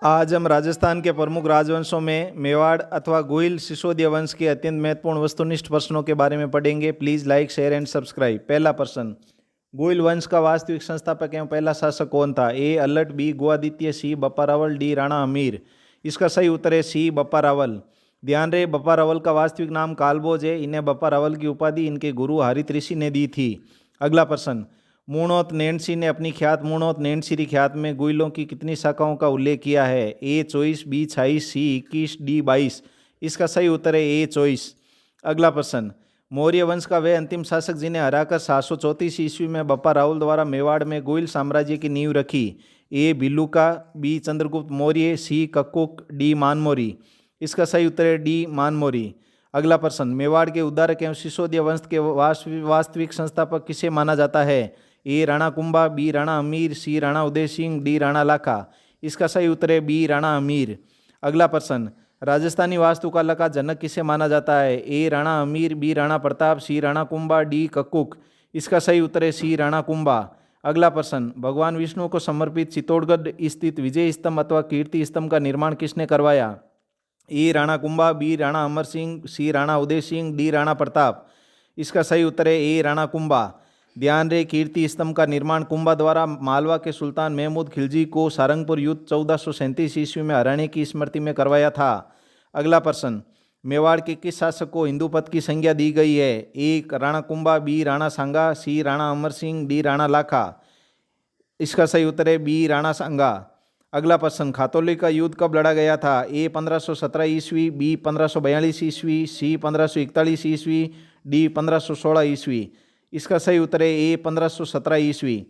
आज हम राजस्थान के प्रमुख राजवंशों में मेवाड़ अथवा गोइल सिसोदिया वंश के अत्यंत महत्वपूर्ण वस्तुनिष्ठ प्रश्नों के बारे में पढ़ेंगे। Please like, share and subscribe. पहला प्रश्न, गोइल वंश का वास्तविक संस्थापक एवं पहला शासक कौन था? ए अल्लट, बी गुआदित्य, सी बप्पा रावल, डी राणा अमीर। इसका सही उत्तर है सी बप्पा रावल। ध्यान रहे, बप्पा रावल का वास्तविक नाम कालभोज है। इन्हें बप्पा रावल की उपाधि इनके गुरु हरित ऋषि ने दी थी। अगला प्रश्न, मूणोत नैन्सी ने अपनी ख्यात मूणोत नैन्सीरी ख्यात में गुइलों की कितनी शाखाओं का उल्लेख किया है? ए 24, बी 26, सी 21, डी 22। इसका सही उत्तर है ए 24। अगला प्रश्न, मौर्य वंश का वह अंतिम शासक जिन्हें हराकर 734 ईस्वी में बप्पा रावल द्वारा मेवाड़ में गोइल साम्राज्य की नींव रखी? ए भिलुका, बी चंद्रगुप्त मौर्य, सी कक्कुक, डी मानमोरी। इसका सही उत्तर है डी मानमोरी। अगला प्रश्न, मेवाड़ के उद्धारक एवं सिसोदिया वंश के वास्तविक संस्थापक किसे माना जाता है? ए राणा कुंभा, बी राणा अमीर, सी राणा उदय सिंह, डी राणा लाखा। इसका सही उत्तर है बी राणा अमीर। अगला प्रश्न, राजस्थानी वास्तुकला का जनक किसे माना जाता है? ए राणा अमीर, बी राणा प्रताप, सी राणा कुंभा, डी कक्कुक। इसका सही उत्तर है सी राणा कुंभा। अगला प्रश्न, भगवान विष्णु को समर्पित चित्तौड़गढ़ स्थित विजय स्तंभ अथवा कीर्ति स्तंभ का निर्माण किसने करवाया? ए राणा कुंभा, बी राणा अमर सिंह, सी राणा उदय सिंह, डी राणा प्रताप। इसका सही उत्तर है ए राणा कुंभा। ध्यान रहे, कीर्ति स्तंभ का निर्माण कुंभा द्वारा मालवा के सुल्तान महमूद खिलजी को सारंगपुर युद्ध 1437 ईस्वी में हराने की स्मृति में करवाया था। अगला प्रश्न, मेवाड़ के किस शासक को हिंदू पद की संज्ञा दी गई है? ए राणा कुंभा, बी राणा सांगा, सी राणा अमर सिंह, डी राणा लाखा। इसका सही उत्तर है बी राणा सांगा। अगला प्रश्न, खातौली का युद्ध कब लड़ा गया था? ए 1517 ईस्वी, बी 1542 ईस्वी, सी 1541 ईस्वी, डी 1516 ईस्वी। इसका सही उत्तर है ए 1517 ईस्वी।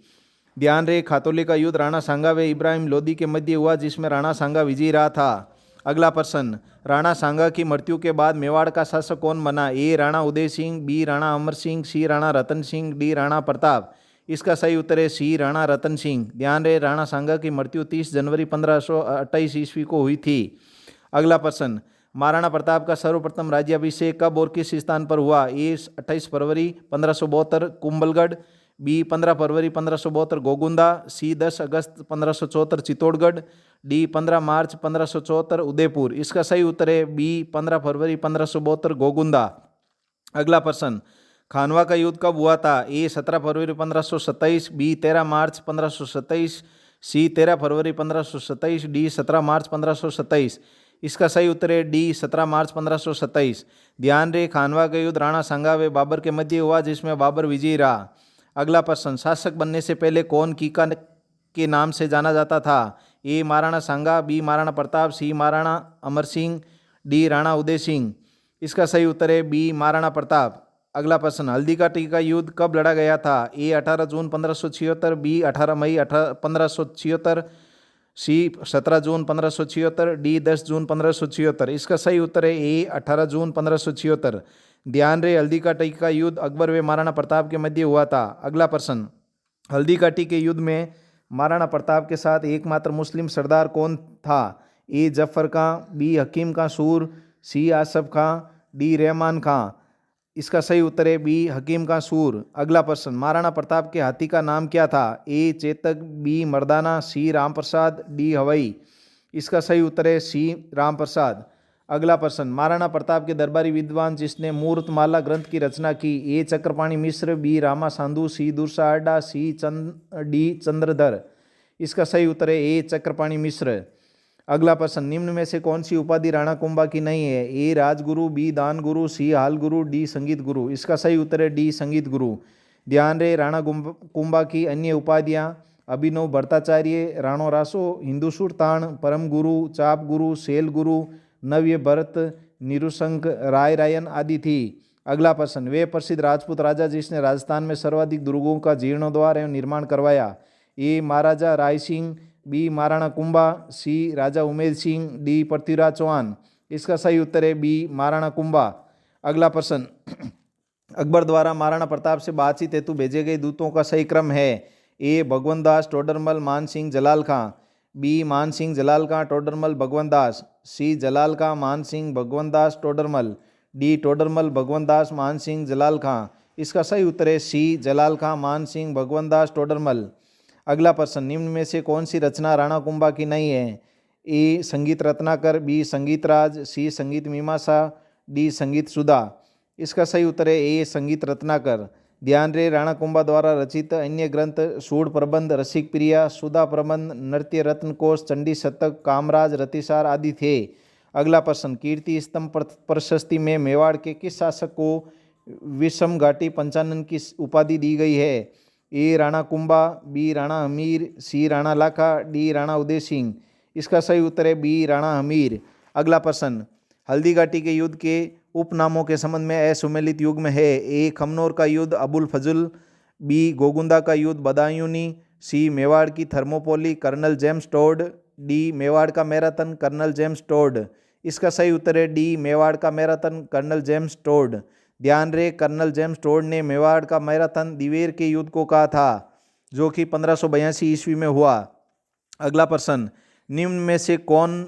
ध्यान रहे, खातौली का युद्ध राणा सांगा व इब्राहिम लोदी के मध्य हुआ, जिसमें राणा सांगा विजयी रहा था। अगला प्रश्न, राणा सांगा की मृत्यु के बाद मेवाड़ का शासक कौन बना? ए राणा उदय सिंह, बी राणा अमर सिंह, सी राणा रतन सिंह, डी राणा प्रताप। इसका सही उत्तर है सी राणा रतन सिंह। ध्यान रहे, राणा सांगा की मृत्यु 30 जनवरी 1528 ईस्वी को हुई थी। अगला प्रश्न, महाराणा प्रताप का सर्वप्रथम राज्याभिषेक कब और किस स्थान पर हुआ? ए 28 फरवरी 1572 कुंभलगढ़, बी 15 फरवरी 1572 गोगुंदा, सी 10 अगस्त 1574 चित्तौड़गढ़, डी 15 मार्च 1574 उदयपुर। इसका सही उत्तर है बी 15 फरवरी 1572 गोगुंदा। अगला प्रश्न, खानवा का युद्ध कब हुआ था? ए 17 फरवरी 1527, बी 13 मार्च 1527, सी 13 फरवरी 1527, डी 17 मार्च 1527। इसका सही उत्तर है डी 17 मार्च 1527। ध्यान रहे, खानवा का युद्ध राणा सांगा व बाबर के मध्य हुआ, जिसमें बाबर विजयी रहा। अगला प्रश्न, शासक बनने से पहले कौन कीका के नाम से जाना जाता था? ए महाराणा सांगा, बी महाराणा प्रताप, सी महाराणा अमर सिंह, डी राणा उदय सिंह। इसका सही उत्तर है बी महाराणा प्रताप। अगला प्रश्न, हल्दी का टीका युद्ध कब लड़ा गया था? ए 18 जून 1576, बी 18 मई 1576, सी 17 जून 1576, डी 10 जून 1576। इसका सही उत्तर है ए 18 जून 1576। ध्यान रहे, हल्दी का टीका युद्ध अकबर व महाराणा प्रताप के मध्य हुआ था। अगला प्रश्न, हल्दी का टीके युद्ध में महाराणा प्रताप के साथ एकमात्र मुस्लिम सरदार कौन था? ए जफर खां, बी हकीम खां सूर, सी आसफ खां, डी रहमान खां। इसका सही उत्तर है बी हकीम खां सूर। अगला प्रश्न, महाराणा प्रताप के हाथी का नाम क्या था? ए चेतक, बी मर्दाना, सी रामप्रसाद, डी हवई। इसका सही उत्तर है सी रामप्रसाद। अगला प्रश्न, महाराणा प्रताप के दरबारी विद्वान जिसने मूर्तमाला ग्रंथ की रचना की? ए चक्रपाणी मिश्र, बी रामा सांधु, सी दुर्सा अड्डा, सी डी चंद्रधर। इसका सही उत्तर है ए चक्रपाणी मिश्र। अगला प्रश्न, निम्न में से कौन सी उपाधि राणा कुंभा की नहीं है? ए राजगुरु, बी दान गुरु, सी हाल गुरु, डी संगीत गुरु। इसका सही उत्तर है डी संगीत गुरु। ध्यान रहे, राणा कुंभा की अन्य उपाधियाँ अभिनव भट्टाचार्य, राणो रासो, हिंदू सुरतान, परम गुरु, चाप गुरु, सेल गुरु, नव्य भरत, निरुशंक, राय रायन आदि थी। अगला प्रश्न, वे प्रसिद्ध राजपूत राजा जिसने राजस्थान में सर्वाधिक दुर्गों का जीर्णोद्धार एवं निर्माण करवाया? ए महाराजा राय सिंह, बी महाराणा कुंभा, सी राजा उमेद सिंह, डी पृथ्वीराज चौहान। इसका सही उत्तर है बी महाराणा कुंभा। अगला प्रश्न, अकबर द्वारा महाराणा प्रताप से बातचीत हेतु भेजे गए दूतों का सही क्रम है? ए भगवंत दास टोडरमल मान सिंह जलाल खां, बी मान सिंह जलाल खां टोडरमल भगवंत दास, सी जलाल खां मान सिंह भगवंत दास टोडरमल, डी टोडरमल भगवंत दास मान सिंह जलाल खां। इसका सही उत्तर है सी जलाल खां मान सिंह भगवंत दास टोडरमल। अगला प्रश्न, निम्न में से कौन सी रचना राणा कुंभा की नहीं है? ए संगीत रत्नाकर, बी संगीत राज, सी संगीत मीमांसा, डी संगीत सुधा। इसका सही उत्तर है ए संगीत रत्नाकर। ध्यान रहे, राणा कुंभा द्वारा रचित अन्य ग्रंथ सूढ़ प्रबंध, रसिक प्रिया, सुधा प्रबंध, नृत्य रत्न कोश, चंडी शतक, कामराज, रतिसार आदि थे। अगला प्रश्न, कीर्ति स्तंभ प्रशस्ति में मेवाड़ के किस शासक को विषम घाटी पंचानन की उपाधि दी गई है? ए राणा कुंभा, बी राणा हमीर, सी राणा लाखा, डी राणा उदय सिंह। इसका सही उत्तर है बी राणा हमीर। अगला प्रश्न, हल्दी घाटी के युद्ध के उपनामों के संबंध में असुमेलित युग्म है। ए खमनोर का युद्ध अबुल फजल, बी गोगुंदा का युद्ध बदायूनी, सी मेवाड़ की थर्मोपोली कर्नल जेम्स टोड, डी मेवाड़ का मैराथन कर्नल जेम्स टोड। इसका सही उत्तर है डी मेवाड़ का मैराथन कर्नल जेम्स टोड। ध्यान रहे, कर्नल जेम्स टोड ने मेवाड़ का मैराथन दिवेर के युद्ध को कहा था, जो कि 1582 ईस्वी में हुआ। अगला प्रश्न, निम्न में से कौन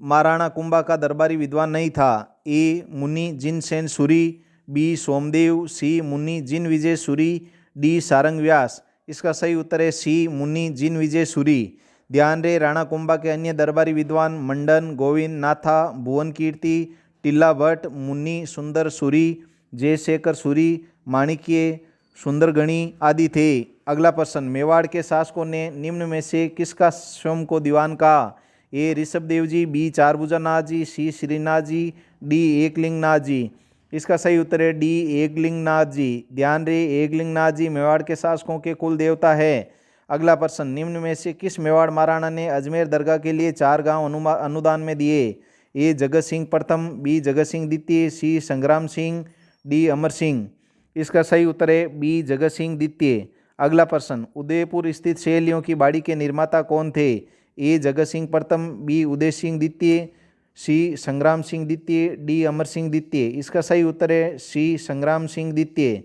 महाराणा कुंभा का दरबारी विद्वान नहीं था? ए मुनि जिन सेन सूरी, बी सोमदेव, सी मुनि जिन विजय सूरी, डी सारंग व्यास। इसका सही उत्तर है सी मुनि जिन विजय सूरी। ध्यान रहे, राणा कुंभा के अन्य दरबारी विद्वान मंडन, गोविंद, नाथा, भुवन कीर्ति, टिल्ला भट्ट, मुनि सुंदर सूरी, जयशेखर सूरी, माणिक्य, सुंदरगणी आदि थे। अगला प्रश्न, मेवाड़ के शासकों ने निम्न में से किसका स्वयं को दीवान कहा? ए ऋषभ देव जी, बी चारभुजा नाथ जी, सी श्रीनाथ जी, डी एकलिंग नाथ जी। इसका सही उत्तर है डी एकलिंग नाथ जी। ध्यान रहे, एकलिंग नाथ जी मेवाड़ के शासकों के कुल देवता है। अगला प्रश्न, निम्न में से किस मेवाड़ महाराणा ने अजमेर दरगाह के लिए 4 गांव अनुदान में दिए? ए जगत सिंह प्रथम, बी जगत सिंह द्वितीय, सी संग्राम सिंह, डी अमर सिंह। इसका सही उत्तर है बी जगत सिंह द्वितीय। अगला प्रश्न, उदयपुर स्थित शैलियों की बाड़ी के निर्माता कौन थे? ए जगत सिंह प्रथम, बी उदय सिंह द्वितीय, सी संग्राम सिंह द्वितीय, डी अमर सिंह द्वितीय। इसका सही उत्तर है सी संग्राम सिंह द्वितीय।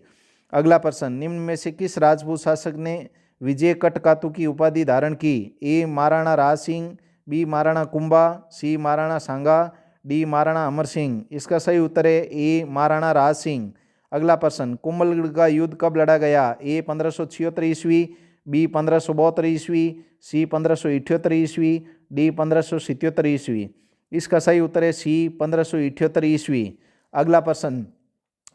अगला प्रश्न, निम्न में से किस राजपूत शासक ने विजय कटकातु की उपाधि धारण की? ए महाराणा राज सिंह, बी महाराणा कुंभा, सी महाराणा सांगा, डी महाराणा अमर सिंह। इसका सही उत्तर है ए महाराणा राज सिंह। अगला प्रश्न, कुंभलगढ़ का युद्ध कब लड़ा गया? ए 1576 ईस्वी, बी 1572 ईस्वी, सी 1578 ईस्वी, डी 1577 ईस्वी। इसका सही उत्तर है सी 1578 ईस्वी। अगला प्रश्न,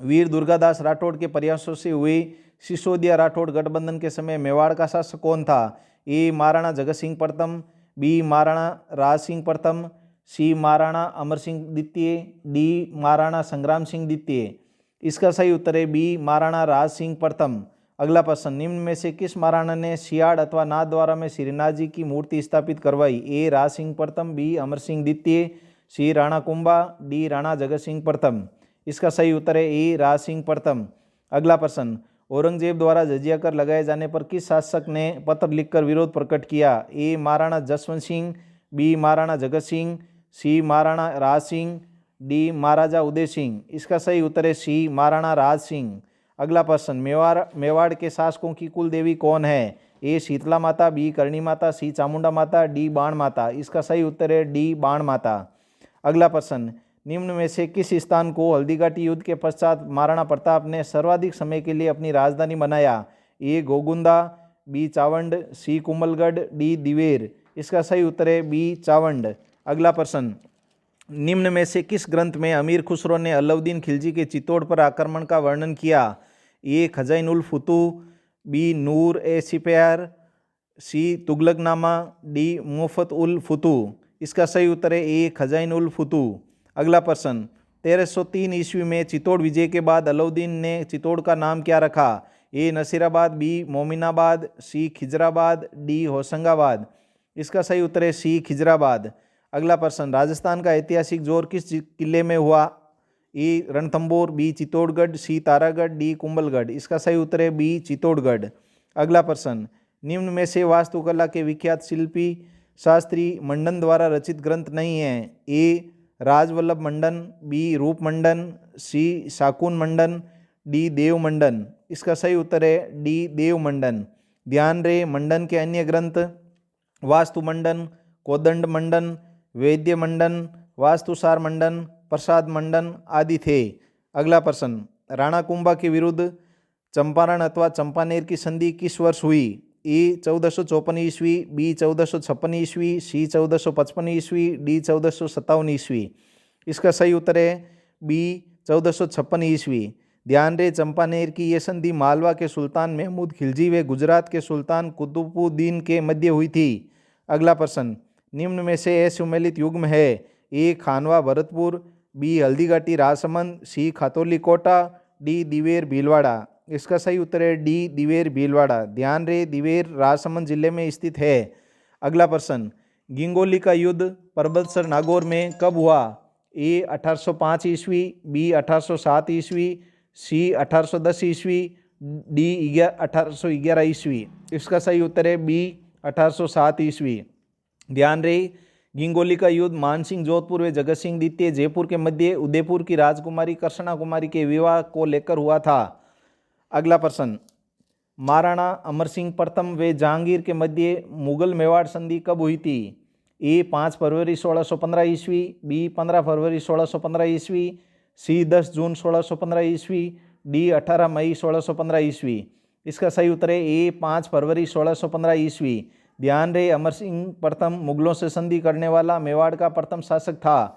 वीर दुर्गादास राठौड़ के प्रयासों से हुए सिसोदिया राठौड़ गठबंधन के समय मेवाड़ का शासक कौन था? ए महाराणा जगत सिंह प्रथम, बी महाराणा राज सिंह प्रथम, सी महाराणा अमर सिंह द्वितीय, डी महाराणा संग्राम सिंह द्वितीय। इसका सही उत्तर है बी महाराणा राज सिंह प्रथम। अगला प्रश्न, निम्न में से किस महाराणा ने सियाड़ अथवा नाथद्वारा में श्रीनाथ जी की मूर्ति स्थापित करवाई? ए राज सिंह प्रथम, बी अमर सिंह द्वितीय, सी राणा कुंभा, डी राणा जगत सिंह प्रथम। इसका सही उत्तर है ए राज सिंह प्रथम। अगला प्रश्न, औरंगजेब द्वारा जजिया कर लगाए जाने पर किस शासक ने पत्र लिखकर विरोध प्रकट किया? ए महाराणा जसवंत सिंह, बी महाराणा जगत सिंह, सी महाराणा राज सिंह, डी महाराजा उदय सिंह। इसका सही उत्तर है सी महाराणा राज सिंह। अगला प्रश्न, मेवाड़ के शासकों की कुल देवी कौन है? ए शीतला माता, बी करणी माता, सी चामुंडा माता, डी बाण माता। इसका सही उत्तर है डी बाण माता। अगला प्रश्न, निम्न में से किस स्थान को हल्दीघाटी युद्ध के पश्चात महाराणा प्रताप ने सर्वाधिक समय के लिए अपनी राजधानी बनाया? ए गोगुंदा, बी चावंड, सी कुंभलगढ़, डी दिवेर। इसका सही उत्तर है बी चावंड। अगला प्रश्न, निम्न में से किस ग्रंथ में अमीर खुसरो ने अलाउद्दीन खिलजी के चित्तौड़ पर आक्रमण का वर्णन किया? ए खजाइन उल फुतू, बी नूर ए सिपयार, सी तुगलकनामा, डी मुफत उल फुतू। इसका सही उत्तर है ए खजाइन उल फुतू। अगला प्रश्न, 1303 ईस्वी में चित्तौड़ विजय के बाद अलाउद्दीन ने चित्तौड़ का नाम क्या रखा? ए नसीराबाद, बी मोमिनाबाद, सी खिजराबाद, डी होशंगाबाद। इसका सही उत्तर है सी खिजराबाद। अगला प्रश्न, राजस्थान का ऐतिहासिक जोर किस किले में हुआ? ए रणथंबोर, बी चित्तौड़गढ़, सी तारागढ़, डी कुंभलगढ़। इसका सही उत्तर है बी चित्तौड़गढ़। अगला प्रश्न, निम्न में से वास्तुकला के विख्यात शिल्पी शास्त्री मंडन द्वारा रचित ग्रंथ नहीं है? ए राजवल्लभ मंडन, बी रूप मंडन, सी शाकुन मंडन, डी देव मंडन। इसका सही उत्तर है डी देव मंडन। ध्यान रहे, मंडन के अन्य ग्रंथ वास्तु मंडन, कोदंड मंडन, वैद्य मंडन, वास्तुसार मंडन, प्रसाद मंडन आदि थे। अगला प्रश्न, राणा कुंभा के विरुद्ध चंपारण अथवा चंपानेर की संधि किस वर्ष हुई? ए 1454 ईस्वी, बी 1456 ईस्वी, सी 1455 ईस्वी, डी 1457 ईस्वी। इसका सही उत्तर है बी 1456 ईस्वी। ध्यान रहे, चंपानेर की ये संधि मालवा के सुल्तान महमूद खिलजी व गुजरात के सुल्तान कुतुबुद्दीन के मध्य हुई थी। अगला प्रश्न, निम्न में से असुमेलित युग्म है? ए खानवा भरतपुर, बी हल्दीघाटी राजसमंद, सी खातौली कोटा, डी दिवेर भीलवाड़ा। इसका सही उत्तर है डी दिवेर भीलवाड़ा। ध्यान रहे, दिवेर राजसमंद जिले में स्थित है। अगला प्रश्न, गिंगोली का युद्ध परबतसर नागौर में कब हुआ? ए 1805 ईस्वी, बी 1807 ईस्वी, सी 1810 ईस्वी, डी 1811 ईस्वी। इसका सही उत्तर है बी 1807 ईस्वी। ध्यान रहे, गिंगोली का युद्ध मानसिंह जोधपुर व जगत सिंह द्वितीय जयपुर के मध्य उदयपुर की राजकुमारी कर्षणा कुमारी के विवाह को लेकर हुआ था। अगला प्रश्न, महाराणा अमर सिंह प्रथम व जहांगीर के मध्य मुगल मेवाड़ संधि कब हुई थी? ए 5 फरवरी 1615 ईस्वी, बी 15 फरवरी 1615 ईस्वी, सी 10 जून 1615 ईस्वी, डी 18 मई 1615 ईस्वी। इसका सही उत्तर है ए 5 फरवरी 1615 ईस्वी। ध्यान रहे, अमर सिंह प्रथम मुगलों से संधि करने वाला मेवाड़ का प्रथम शासक था।